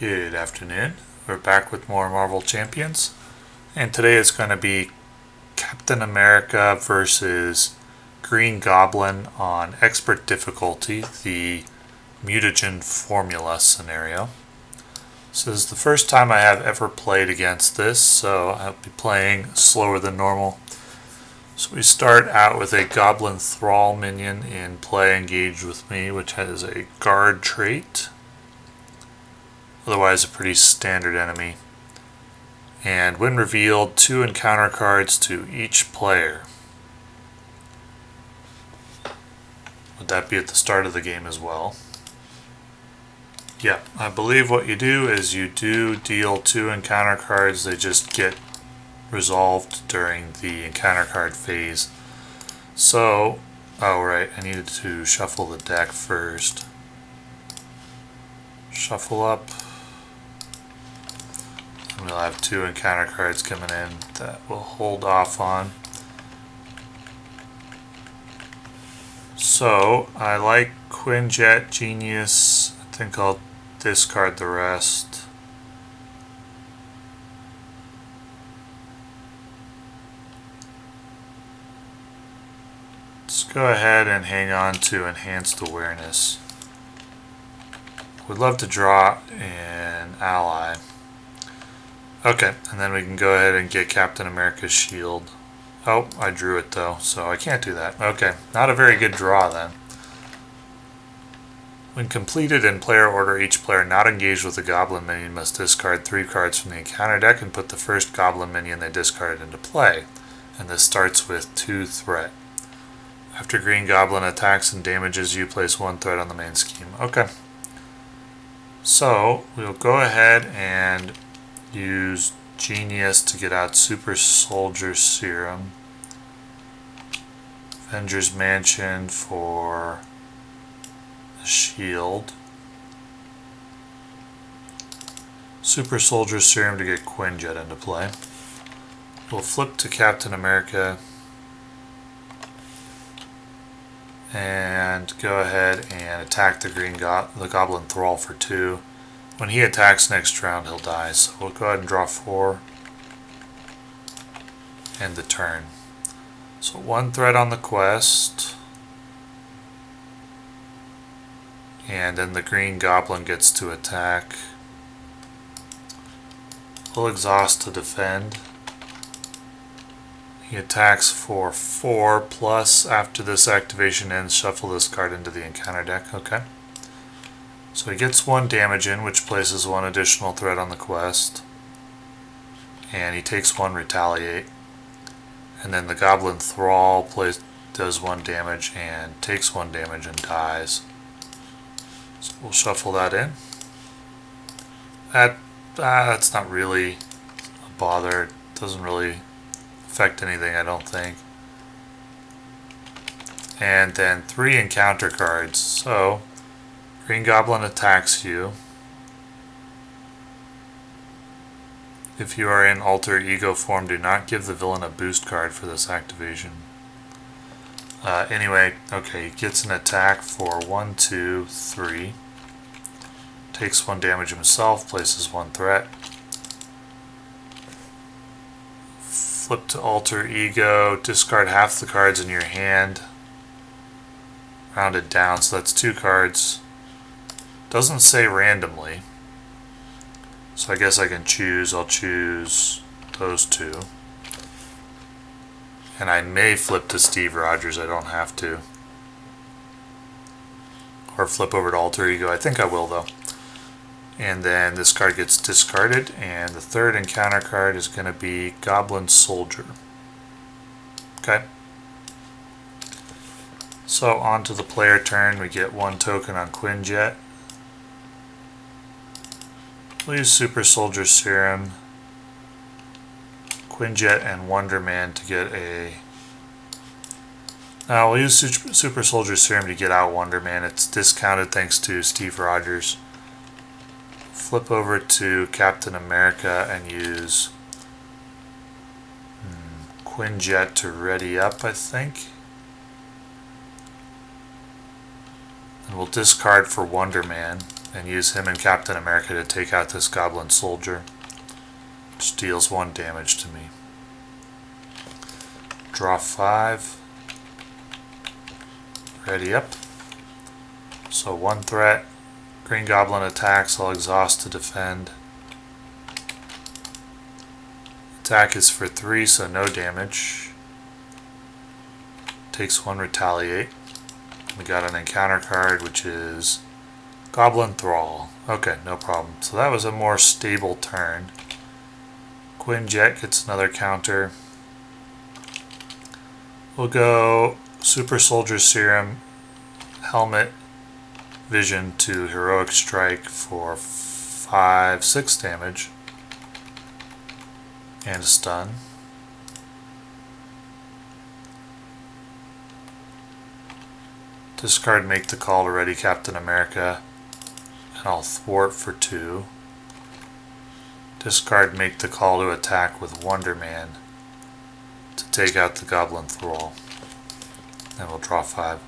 Good afternoon. We're back with more Marvel Champions, and today it's going to be Captain America versus Green Goblin on Expert Difficulty, the Mutagen Formula scenario. This is the first time I have ever played against this, so I'll be playing slower than normal. So we start out with a Goblin Thrall minion in play engaged with me, which has a guard trait. Otherwise a pretty standard enemy. And when revealed, 2 encounter cards to each player. Would that be at the start of the game as well? Yeah, I believe what you do is you do deal 2 encounter cards. They just get resolved during the encounter card phase. So, oh right, I needed to shuffle the deck first. Shuffle up. And we'll have 2 encounter cards coming in that we'll hold off on. So, I like Quinjet, Genius. I think I'll discard the rest. Let's go ahead and hang on to Enhanced Awareness. Would love to draw an ally. Okay, and then we can go ahead and get Captain America's shield. Oh, I drew it though, so I can't do that. Okay, not a very good draw then. When completed in player order, each player not engaged with a Goblin minion must discard 3 cards from the encounter deck and put the first Goblin minion they discarded into play. And this starts with 2 threat. After Green Goblin attacks and damages you, place 1 threat on the main scheme. Okay. So, we'll go ahead and use Genius to get out Super Soldier Serum. Avengers Mansion for the shield. Super Soldier Serum to get Quinjet into play. We'll flip to Captain America and go ahead and attack the the Goblin Thrall for 2. When he attacks next round, he'll die. So we'll go ahead and draw 4. End the turn. So 1 threat on the quest. And then the Green Goblin gets to attack. We'll exhaust to defend. He attacks for 4, plus after this activation ends, shuffle this card into the encounter deck. Okay. So he gets 1 damage in, which places 1 additional threat on the quest. And he takes 1 retaliate. And then the Goblin Thrall does 1 damage and takes 1 damage and dies. So we'll shuffle that in. That's not really a bother. It doesn't really affect anything, I don't think. And then 3 encounter cards. So Green Goblin attacks you. If you are in alter ego form, do not give the villain a boost card for this activation. Anyway, okay, he gets an attack for 1, 2, 3. Takes 1 damage himself, places 1 threat. Flip to alter ego, discard half the cards in your hand. Rounded down, so that's 2 cards. Doesn't say randomly, so I guess I can choose. I'll choose those 2. And I may flip to Steve Rogers, I don't have to. Or flip over to Alter Ego, I think I will though. And then this card gets discarded, and the 3rd encounter card is going to be Goblin Soldier. Okay. So on to the player turn, we get 1 token on Quinjet. We'll use Super Soldier Serum, Quinjet, and Wonder Man to get a... Now we'll use Super Soldier Serum to get out Wonder Man. It's discounted thanks to Steve Rogers. Flip over to Captain America and use Quinjet to ready up, I think. And we'll discard for Wonder Man and use him and Captain America to take out this goblin soldier, which deals 1 damage to me. Draw 5. Ready up. So 1 threat. Green Goblin attacks. I'll exhaust to defend. Attack is for 3, so no damage. Takes 1 retaliate. We got an encounter card, which is Goblin Thrall. Okay, no problem. So that was a more stable turn. Quinjet gets another counter. We'll go Super Soldier Serum, Helmet, Vision to Heroic Strike for 5-6 damage. And a stun. Discard Make the Call to ready Captain America, and I'll thwart for 2. Discard Make the Call to attack with Wonder Man to take out the Goblin Thrall. And we'll draw 5.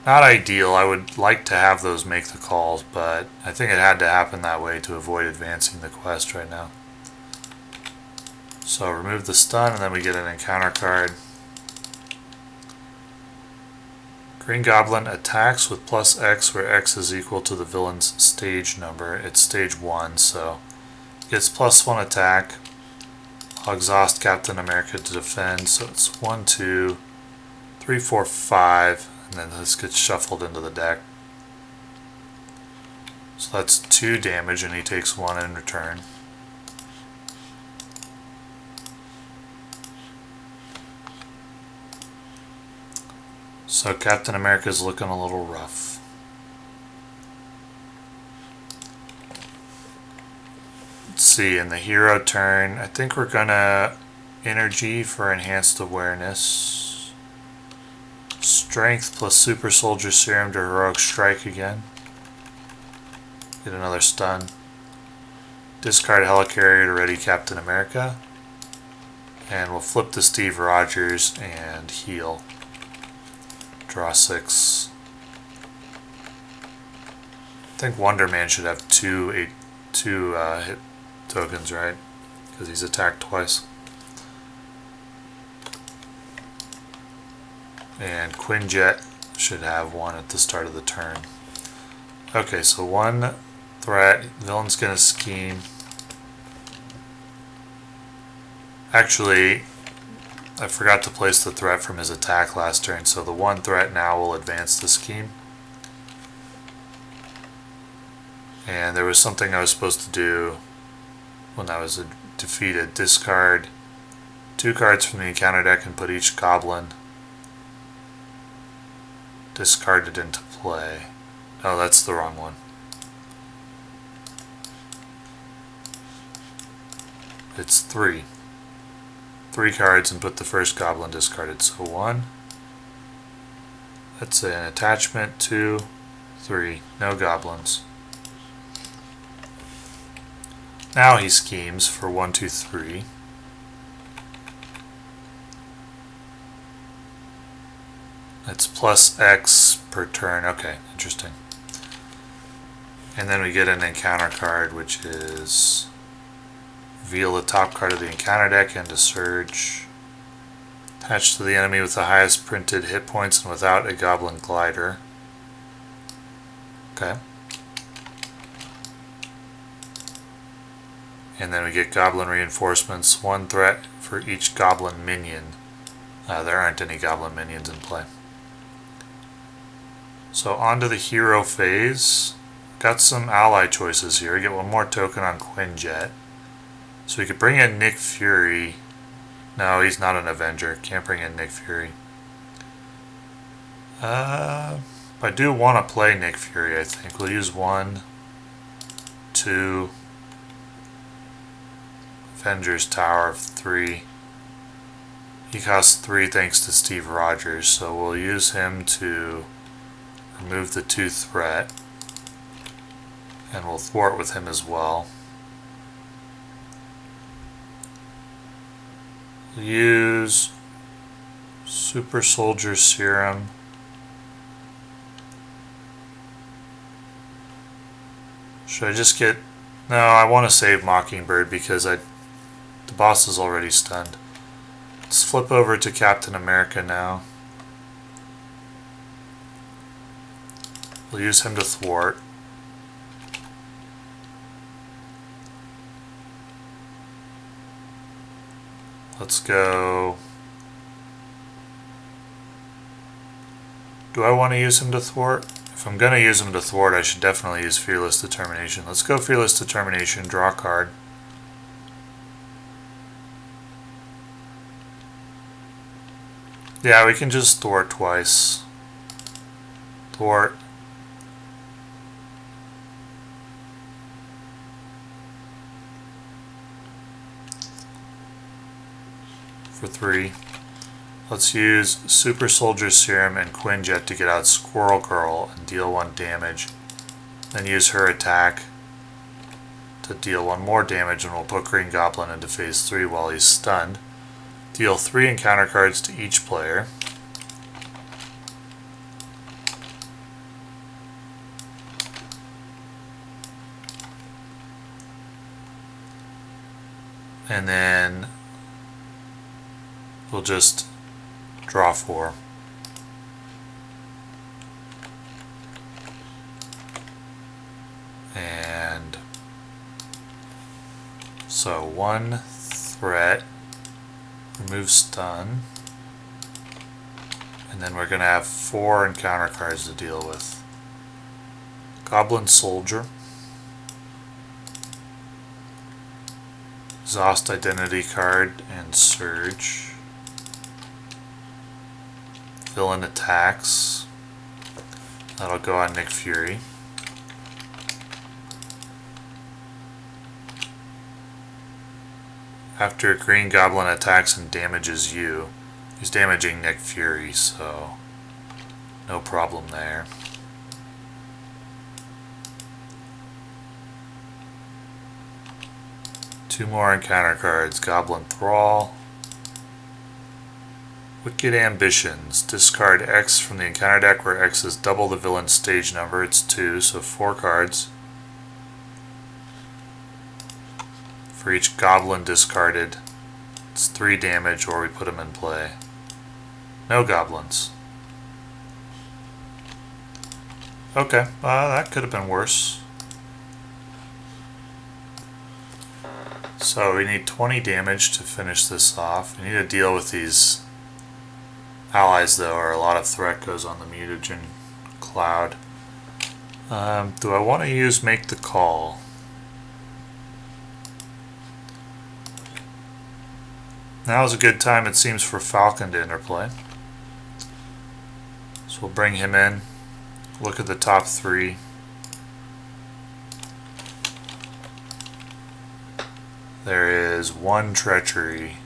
Not ideal. I would like to have those make the calls, but I think it had to happen that way to avoid advancing the quest right now. So remove the stun, and then we get an encounter card. Green Goblin attacks with +X, where X is equal to the villain's stage number. It's stage 1, so gets +1 attack. I'll exhaust Captain America to defend, so it's 1, 2, 3, 4, 5, and then this gets shuffled into the deck. So that's 2 damage, and he takes 1 in return. So Captain America's looking a little rough. Let's see, in the hero turn, I think we're gonna energy for enhanced awareness. Strength plus Super Soldier Serum to Heroic Strike again. Get another stun. Discard Helicarrier to ready Captain America. And we'll flip to Steve Rogers and heal. Draw 6. I think Wonder Man should have two hit tokens, right? Because he's attacked twice. And Quinjet should have 1 at the start of the turn. Okay, so 1 threat. Villain's gonna scheme. Actually, I forgot to place the threat from his attack last turn, so the 1 threat now will advance the scheme. And there was something I was supposed to do when I was defeated. Discard 2 cards from the encounter deck and put each goblin discarded into play. Oh, that's the wrong one. It's 3. 3 cards and put the first goblin discarded. So 1. That's an attachment. 2, 3. No goblins. Now he schemes for 1, 2, 3. That's +X per turn. Okay, interesting. And then we get an encounter card, which is reveal the top card of the encounter deck and a surge. Attached to the enemy with the highest printed hit points and without a goblin glider. Okay. And then we get goblin reinforcements. 1 threat for each goblin minion. There aren't any goblin minions in play. So on to the hero phase. Got some ally choices here. We get 1 more token on Quinjet. So we could bring in Nick Fury. No, he's not an Avenger. Can't bring in Nick Fury. I do want to play Nick Fury, I think. We'll use 1, 2, Avengers Tower of 3. He costs 3 thanks to Steve Rogers, so we'll use him to remove the 2 threat. And we'll thwart with him as well. Use Super Soldier Serum Should I just get... No, I want to save Mockingbird because the boss is already stunned. Let's flip over to Captain America now. We'll use him to thwart. Let's go... Do I want to use him to thwart? If I'm going to use him to thwart, I should definitely use Fearless Determination. Let's go Fearless Determination, draw a card. Yeah, we can just thwart twice. Thwart. For 3. Let's use Super Soldier Serum and Quinjet to get out Squirrel Girl and deal 1 damage. Then use her attack to deal 1 more damage, and we'll put Green Goblin into phase 3 while he's stunned. Deal 3 encounter cards to each player. And then we'll just draw 4. And so 1 threat, remove stun, and then we're going to have 4 encounter cards to deal with. Goblin Soldier, Exhaust Identity card and Surge. Villain attacks. That'll go on Nick Fury. After Green Goblin attacks and damages you, he's damaging Nick Fury, so no problem there. Two more encounter cards. Goblin Thrall. Wicked Ambitions. Discard X from the encounter deck, where X is double the villain's stage number. It's 2, so 4 cards. For each goblin discarded, it's 3 damage, or we put him in play. No goblins. Okay, that could have been worse. So we need 20 damage to finish this off. We need to deal with these allies, though, or a lot of threat goes on the mutagen cloud. Do I want to use Make the Call? Now is a good time, it seems, for Falcon to interplay. So we'll bring him in. Look at the top 3. There is 1 treachery.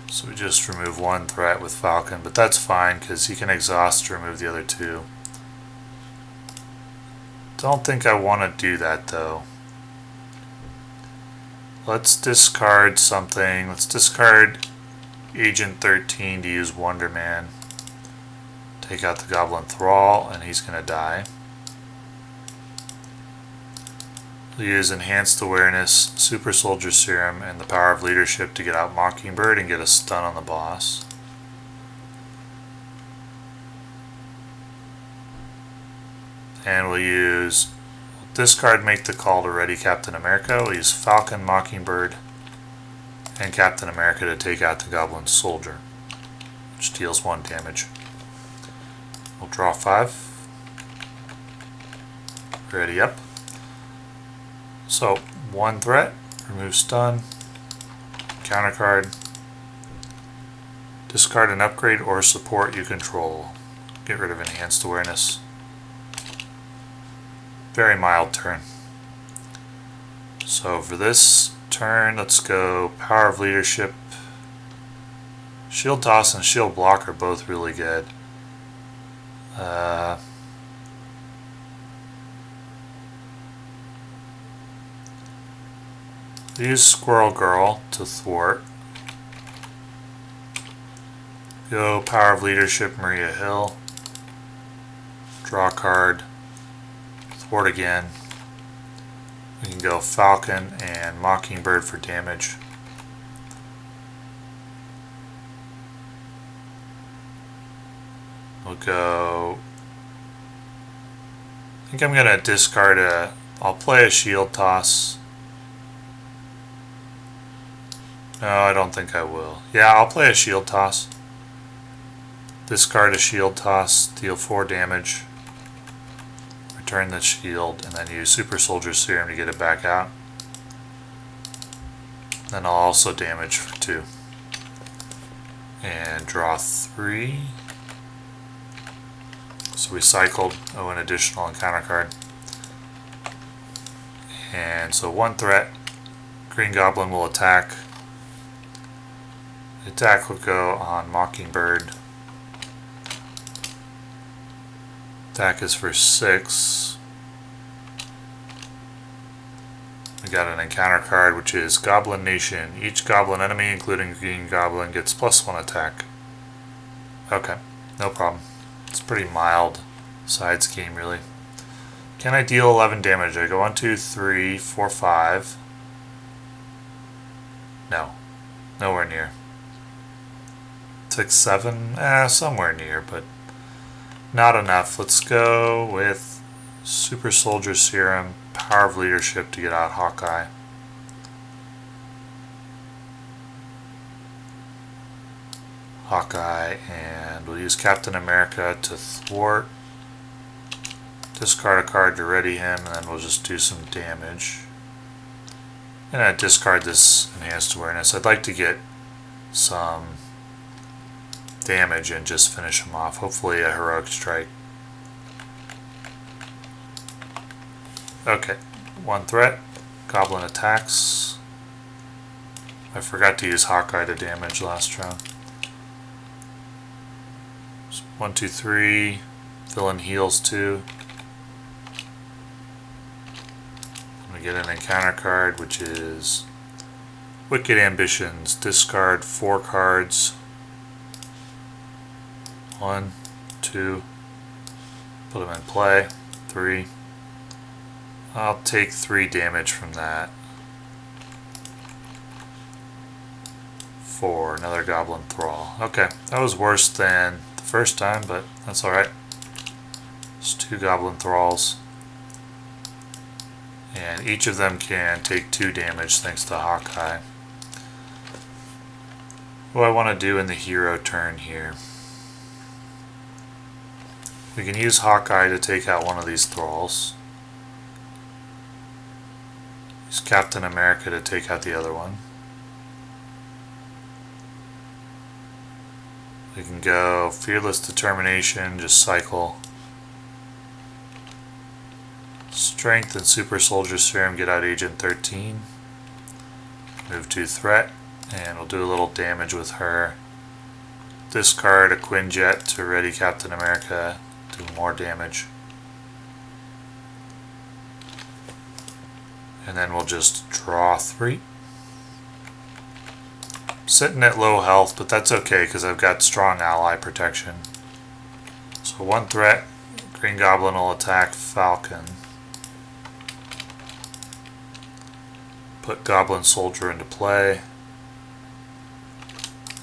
So we just remove 1 threat with Falcon, but that's fine because he can exhaust to remove the other 2. Don't think I want to do that, though. Let's discard something. Let's discard Agent 13 to use Wonder Man. Take out the Goblin Thrall, and he's going to die. We'll use Enhanced Awareness, Super Soldier Serum, and the Power of Leadership to get out Mockingbird and get a stun on the boss. And we'll discard Make the Call to ready Captain America. We'll use Falcon, Mockingbird, and Captain America to take out the Goblin Soldier, which deals 1 damage. We'll draw 5. Ready up. So, 1 threat, remove stun, counter card, discard an upgrade or support you control. Get rid of Enhanced Awareness. Very mild turn. So for this turn, let's go Power of Leadership. Shield Toss and Shield Block are both really good. Use Squirrel Girl to thwart. Go Power of Leadership Maria Hill. Draw a card. thwart again. We can go Falcon and Mockingbird for damage. We'll go... I think I'm going to discard a... I'll play a Shield Toss. No, I don't think I will. Yeah, I'll play a Shield Toss. Discard a Shield Toss, deal 4 damage. Return the shield, and then use Super Soldier Serum to get it back out. Then I'll also damage for 2. And draw 3. So we cycled an additional encounter card. And so 1 threat. Green Goblin will attack. The attack will go on Mockingbird. Attack is for 6. We got an encounter card which is Goblin Nation. Each Goblin enemy, including Green Goblin, gets +1 attack. Okay, no problem. It's pretty mild side scheme, really. Can I deal 11 damage? I go 1, 2, 3, 4, 5. No, nowhere near. 6, 7, somewhere near, but not enough. Let's go with Super Soldier Serum, Power of Leadership to get out Hawkeye. And we'll use Captain America to thwart. Discard a card to ready him, and then we'll just do some damage. And I discard this Enhanced Awareness. I'd like to get some damage and just finish him off. Hopefully a Heroic Strike. Okay, 1 threat. Goblin attacks. I forgot to use Hawkeye to damage last round. 1, 2, 3. Villain heals 2. I'm going to get an encounter card, which is Wicked Ambitions. Discard 4 cards. 1, 2. Put them in play. 3. I'll take 3 damage from that. 4. Another Goblin Thrall. Okay, that was worse than the first time, but that's alright. It's 2 Goblin Thralls. And each of them can take 2 damage thanks to Hawkeye. What do I want to do in the hero turn here? We can use Hawkeye to take out one of these Thralls. Use Captain America to take out the other one. We can go Fearless Determination, just cycle. Strength and Super Soldier Serum, get out Agent 13. Move to threat, and we'll do a little damage with her. Discard a Quinjet to ready Captain America, do more damage. And then we'll just draw 3. Sitting at low health, but that's okay because I've got strong ally protection. So 1 threat, Green Goblin will attack Falcon. Put Goblin Soldier into play.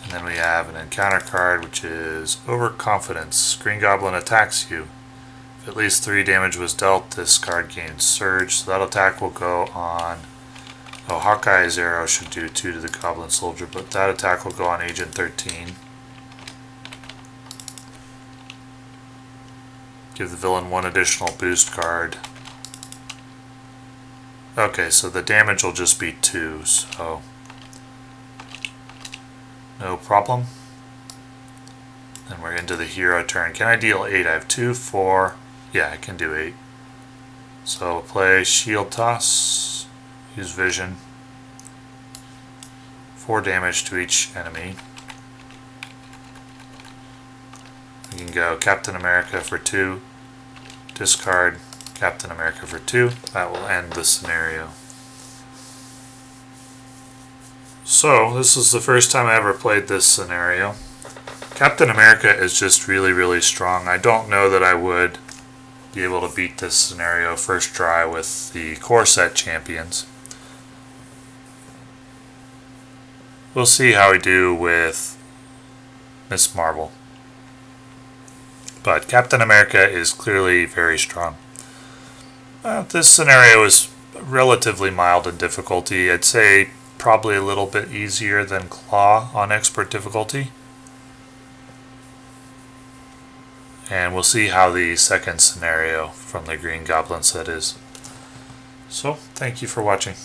And then we have an encounter card which is Overconfidence. Green Goblin attacks you. If at least 3 damage was dealt, this card gains Surge. So that attack will go on... Oh, Hawkeye's arrow should do 2 to the Goblin Soldier, but that attack will go on Agent 13. Give the villain 1 additional boost card. Okay, so the damage will just be 2, so... no problem. Then we're into the hero turn. Can I deal 8? I have 2, 4... yeah, I can do 8. So play Shield Toss. Use Vision. 4 damage to each enemy. We can go Captain America for 2. Discard Captain America for 2. That will end the scenario. So, this is the first time I ever played this scenario. Captain America is just really, really strong. I don't know that I would be able to beat this scenario first try with the core set champions. We'll see how we do with Miss Marvel. But Captain America is clearly very strong. This scenario is relatively mild in difficulty. I'd say probably a little bit easier than Claw on expert difficulty. And we'll see how the second scenario from the Green Goblin set is. So, thank you for watching.